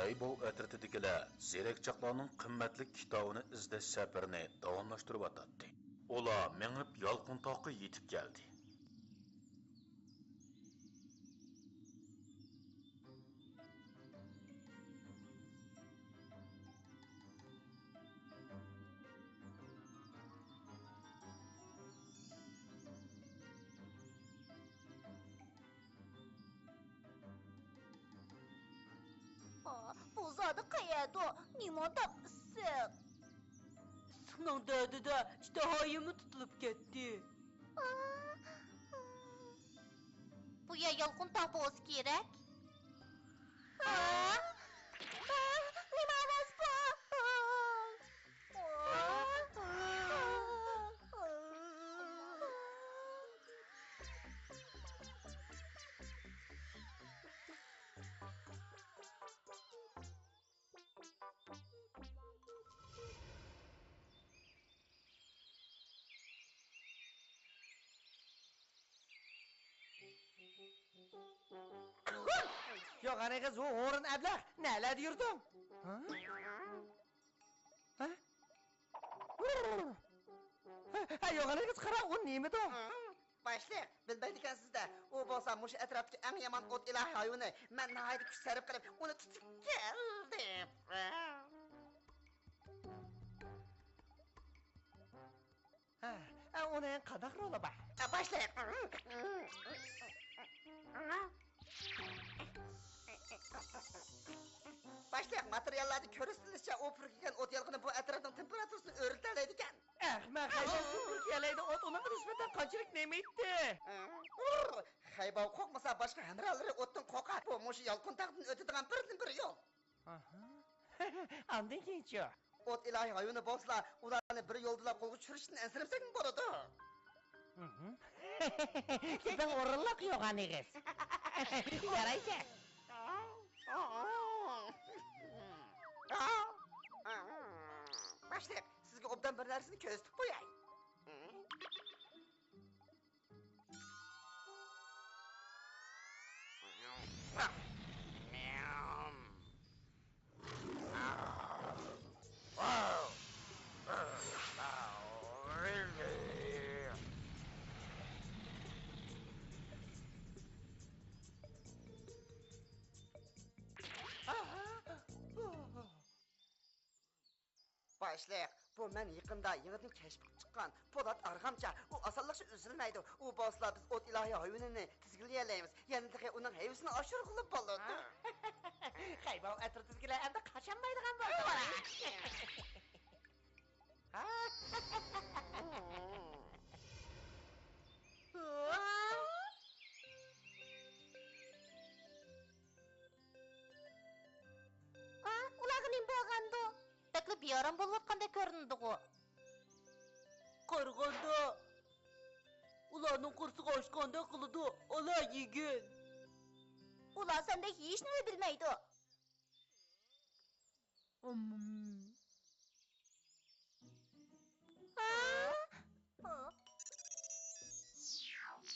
Haybov atritidikilar zerakchaqlarning qimmatli kitobini izlash safarini davomlashtiryotdi. Ular mengib Yolqintoqqa yetib keldi. Bu zada qayerda? Nimada issiq? Sınan derdida iştahayımı tutulup gitti. Bu ya Yolqintoq bo'lsa kerak. Nimamas bu? Yok hani kız o horun ablaq, neler yurdun? Ha? Ha? Ha yok hani kız qara, o neymi de? Başlayaq, bilmeydiken de o bolsa muş etrafdaki en yaman ot ilahi hayvanı. Ben nahaydı kuş sarıp qilib, onu tutib geldim. Ha, ona en qadak rola bak. Başlayaq. Başlayaq, materiallarda körüstülüşçe o pürküken ot yalqını bu etrafın temperaturasını örülterleydiken. Men hayvan süpürgeleydi, ot onun nispeten kaçırık neymeyitti? Hayvan kokmasa başka hemraları otun kokar. Bu muşu Yolqintoqdan ötediğen birinin biri yok. Andın genço. Ot ilahi hayvanı bolsa, ularını bir yoldular kolu çürüştün ensiripsek mi boladı? Sizden orallak yok hani kız. Yaraysa. Başlayaq, sizge obdan bir narsini köztüp koyay. Başlayaq, bu mən yıqında yenidən kəşf çıxan Polat Arğamca, o asallıqça üzülməydi. O bosslar biz ot ilahi hayvanını tizgiləyələyimiz. Yəni də onun heyvsini aşırı qılıb baladı. Hayvan etrafındakiler hem de kaçamaydıgan vardı bana. Ularga nim bo'lgandi? Takli biyaram bo'layotgandek ko'rindi-ku. Qarg'anda ularning qursiga ochganda qiladi, ola yegin. Ular sendek hech nima bilmaydi.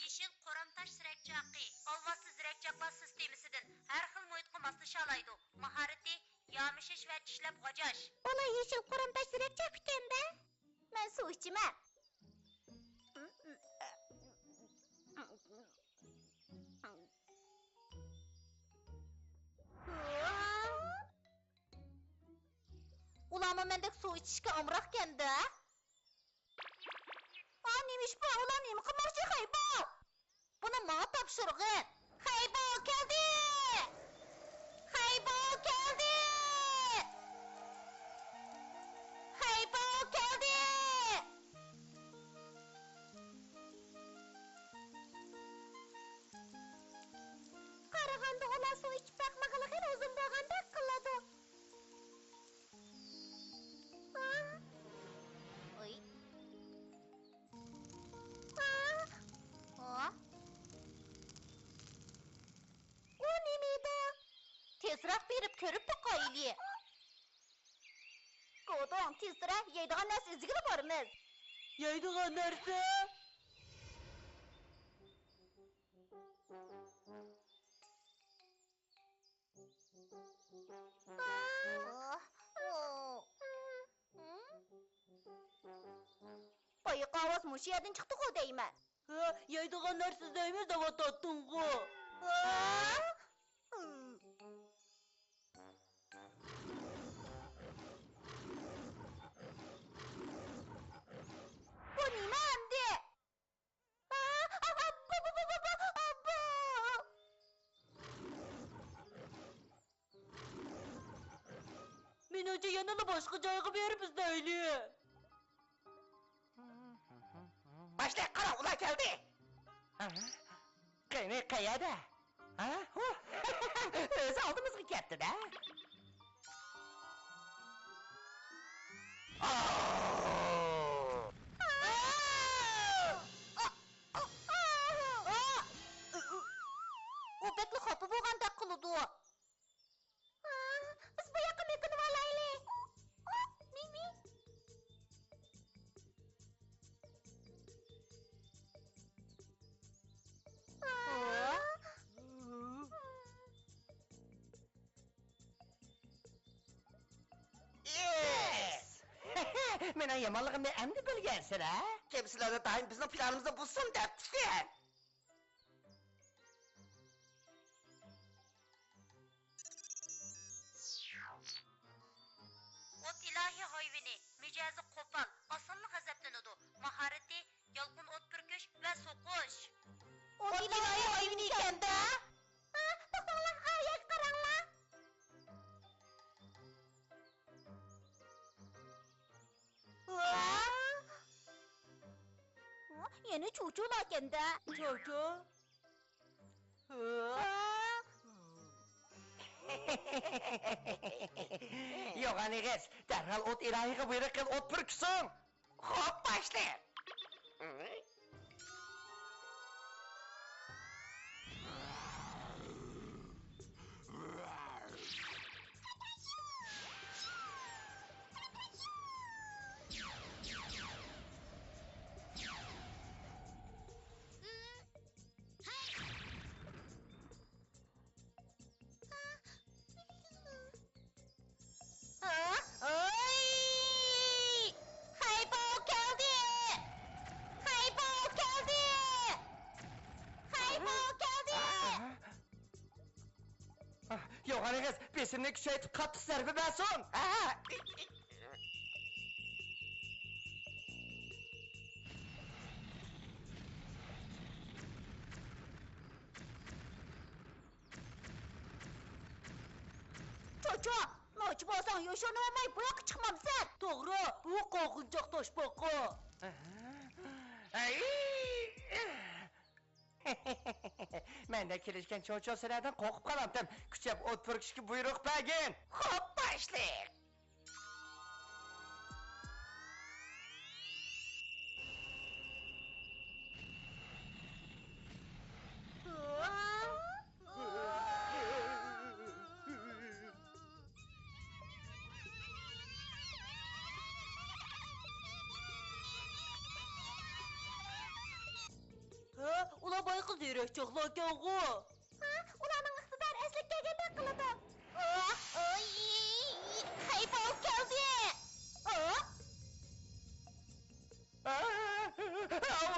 Yeşil qoramtaş zirakchaqi olmosli zirakchaqlar sistemasidan har xil muhitga moslashaoladi. Mahorati yomishish va tishlab g'ojash. Ular yeshil qoramtash zirakchaq ekan-da. Men suv ichaman. Ularmi mendek suv ichishga amroq ekan-da. Neymiş bu? Ulan neymi qilmoqchi Haybo? Buni menga topshirg'in. Haybo keldi! Haybo keldi! Haybo keldi! Qarag'anda ular suv ichib baqmag'ili xil uzun bo'lgandek qiladi. Oy. O nimeydi? Tezroq berib ko'rib boqaylik. Qo'don, tezroq yeydigan narsa izgili bormiz. Yeydigan narsa? Bayık avaz muş yerden çıktı o deymen. Ha, yaydıgan narsa deymiz de vatattın go. Bu nime emdi? Abba. Men önce yanılı başka caygı veririz deyli. Başla kara ula geldi. Kını kayada. Ha? Özü aldığımız mı gitti de? O bekli kapı boğanda kılıdı o. Biz bu yakın yakın valaylı. Mimi. Yes! Menen yamanlığımı emdi bilgensin ha? Kimsilerde daim bizim planımızı bulsun dertfen. Ot ilahi hayvini, micazi kopal, asıllı gazaplanıdı. Mahareti, yalgın ot pürküş ve sokuş. O ilahi hayvini iken de. Baksanlar ayak karanla. Yeni çocuğlar kendi. Çocuğu. Yok hani kız, derhal ot ilahiye buyururken ot pürksün. Hop başla. Ay! Haybo geldi! Haybo geldi! Haybo geldi! Yok hani kız, besinini küçültüp katı serpi versin. Çocuğum, noç bolsan yaşanamayıp bu yoka çıkmam sen. Doğru, bu korkunacak taş baka. Ay! Ben de kirişken çocuğu sıradan korkup kalamdım. Küçük ot pürküşki buyruk begin. Hop başla. Ha, ula bay kız yürek go. Ulanın iktidar eslikке gelmek kılıdı. Ay! Haybo geldi!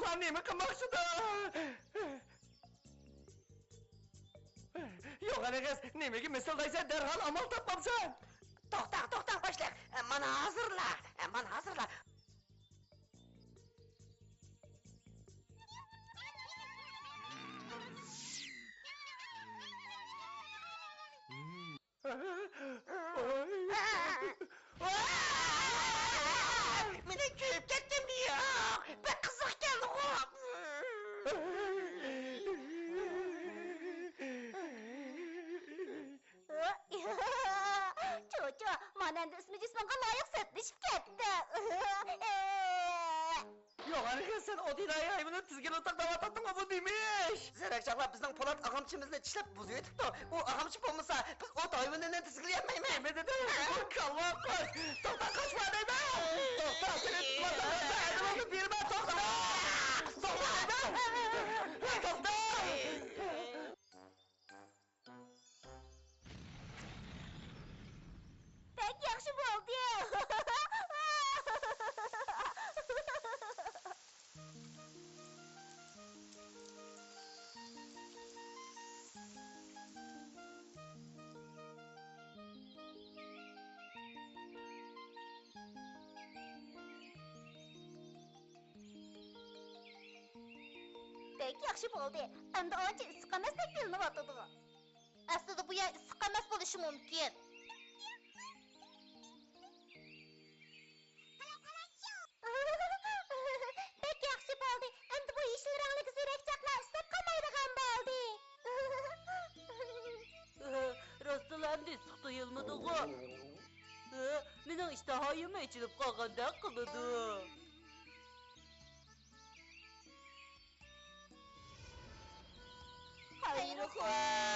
Ulan neyimi kımaksı da. Yok hani kız, neyimi ki misaldaysa derhal amal tapmamsan. Doktan başla. Bana hazırla. Beni köyüp gittim ya. Ben kızık geldim Çocuğum, manen de ismi cismanka layık sertleşip gitti. Yok hani kız sen o dinayı hayvanın tizgini taklava tattın mı bu demiş. Zerekçaklar bizden Polat ağamçımızla çişlep buzuyu tuttu. O ağamçı olmasa biz o hayvanından tizgileyemeyiz mi? Ne dedi? Kalma koş. Doktor kaçma deme. Doktor seni tutmasa ben onu birime doktor. Doktor deme. Doktor. Pek yaxşı oldu. bek yaxshi bo'ldi. Endi ancha issiq emasdek bilinyotidi. Aslida bu yer issiq emas bo'lishi mumkin. Bek yaxshi bo'ldi. Endi bu yeshil rangli zirakchaqlar istab qolmaydigan bo'ldi. Rostlandı sık tuyulmadı o. Mening ishtahayim ichilib qolgandek qiladi. Xayrixoh.